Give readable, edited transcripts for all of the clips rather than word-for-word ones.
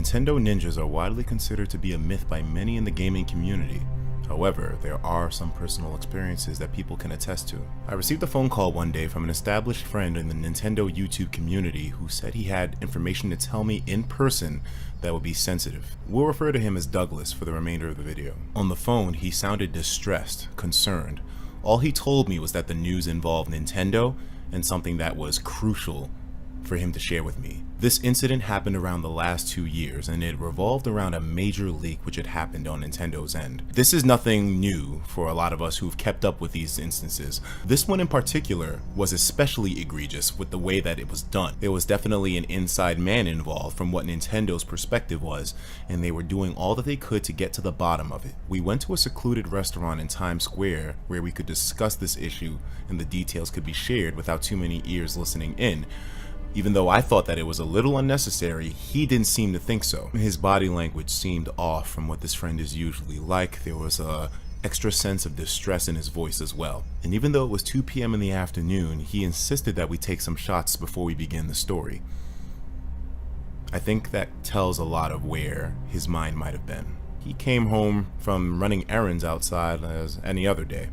Nintendo ninjas are widely considered to be a myth by many in the gaming community. However, there are some personal experiences that people can attest to. I received a phone call one day from an established friend in the Nintendo YouTube community who said he had information to tell me in person that would be sensitive. We'll refer to him as Douglas for the remainder of the video. On the phone, he sounded distressed, concerned. All he told me was that the news involved Nintendo and something that was crucial for him to share with me. This incident happened around the last 2 years, and it revolved around a major leak which had happened on Nintendo's end. This is nothing new for a lot of us who've kept up with these instances. This one in particular was especially egregious with the way that it was done. There was definitely an inside man involved from what Nintendo's perspective was, and they were doing all that they could to get to the bottom of it. We went to a secluded restaurant in Times Square where we could discuss this issue and the details could be shared without too many ears listening in. Even though I thought that it was a little unnecessary, he didn't seem to think so. His body language seemed off from what this friend is usually like. There was a extra sense of distress in his voice as well. And even though it was 2 p.m. in the afternoon, he insisted that we take some shots before we begin the story. I think that tells a lot of where his mind might have been. He came home from running errands outside as any other day.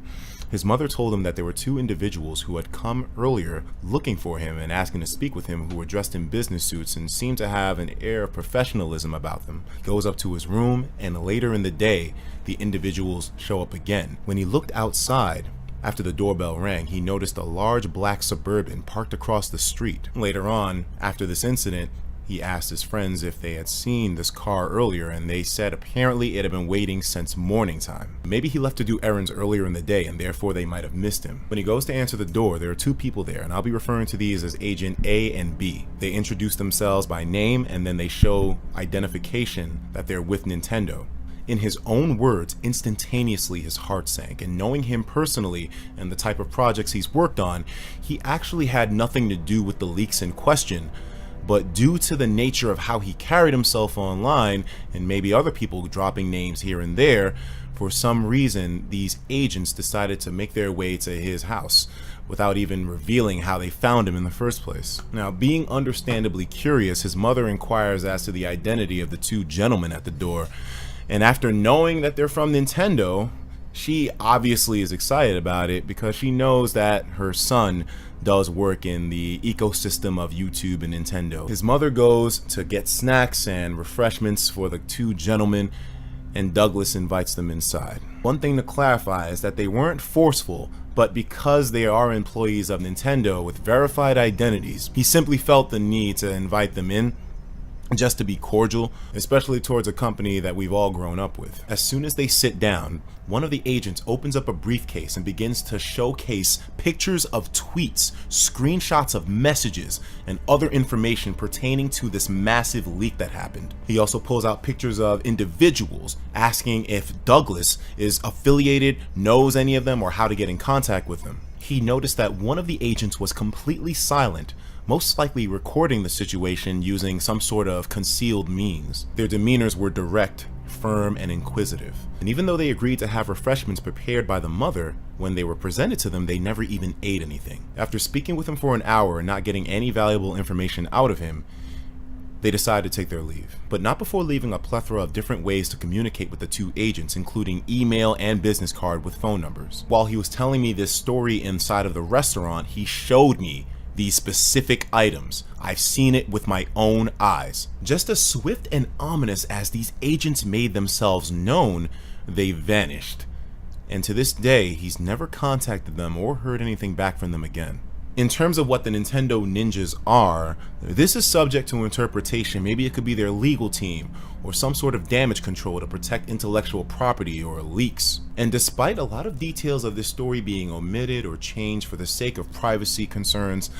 His mother told him that there were 2 individuals who had come earlier looking for him and asking to speak with him, who were dressed in business suits and seemed to have an air of professionalism about them. He goes up to his room, and later in the day, the individuals show up again. When he looked outside, after the doorbell rang, he noticed a large black Suburban parked across the street. Later on, after this incident, he asked his friends if they had seen this car earlier, and they said apparently it had been waiting since morning time. Maybe he left to do errands earlier in the day and therefore they might have missed him. When he goes to answer the door, there are 2 people there, and I'll be referring to these as Agent A and B. They introduce themselves by name and then they show identification that they're with Nintendo. In his own words, instantaneously his heart sank, and knowing him personally and the type of projects he's worked on, he actually had nothing to do with the leaks in question. But due to the nature of how he carried himself online, and maybe other people dropping names here and there, for some reason these agents decided to make their way to his house without even revealing how they found him in the first place. Now, being understandably curious, his mother inquires as to the identity of the 2 gentlemen at the door, and after knowing that they're from Nintendo, she obviously is excited about it because she knows that her son does work in the ecosystem of YouTube and Nintendo. His mother goes to get snacks and refreshments for the 2 gentlemen, and Douglas invites them inside. One thing to clarify is that they weren't forceful, but because they are employees of Nintendo with verified identities, he simply felt the need to invite them in just to be cordial, especially towards a company that we've all grown up with. As soon as they sit down, one of the agents opens up a briefcase and begins to showcase pictures of tweets, screenshots of messages, and other information pertaining to this massive leak that happened. He also pulls out pictures of individuals, asking if Douglas is affiliated, knows any of them, or how to get in contact with them. He noticed that one of the agents was completely silent, most likely recording the situation using some sort of concealed means. Their demeanors were direct, firm, and inquisitive. And even though they agreed to have refreshments prepared by the mother, when they were presented to them, they never even ate anything. After speaking with him for an hour and not getting any valuable information out of him, they decided to take their leave, but not before leaving a plethora of different ways to communicate with the 2 agents, including email and business card with phone numbers. While he was telling me this story inside of the restaurant, he showed me these specific items. I've seen it with my own eyes. Just as swift and ominous as these agents made themselves known, they vanished. And to this day, he's never contacted them or heard anything back from them again. In terms of what the Nintendo ninjas are, this is subject to interpretation. Maybe it could be their legal team or some sort of damage control to protect intellectual property or leaks. And despite a lot of details of this story being omitted or changed for the sake of privacy concerns,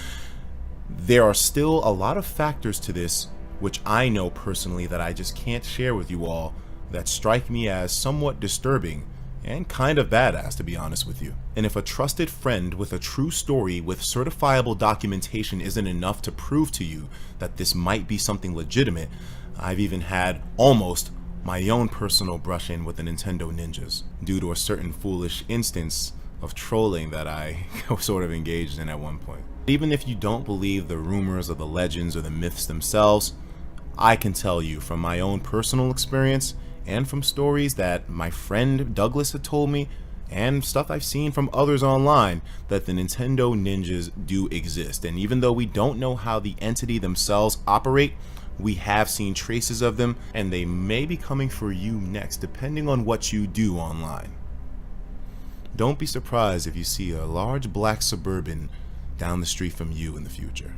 there are still a lot of factors to this which I know personally that I just can't share with you all that strike me as somewhat disturbing and kind of badass, to be honest with you. And if a trusted friend with a true story with certifiable documentation isn't enough to prove to you that this might be something legitimate, I've even had almost my own personal brush-in with the Nintendo ninjas due to a certain foolish instance of trolling that I sort of engaged in at one point. Even if you don't believe the rumors or the legends or the myths themselves, I can tell you from my own personal experience and from stories that my friend Douglas had told me and stuff I've seen from others online that the Nintendo ninjas do exist. And even though we don't know how the entity themselves operate, we have seen traces of them, and they may be coming for you next depending on what you do online. Don't be surprised if you see a large black Suburban down the street from you in the future.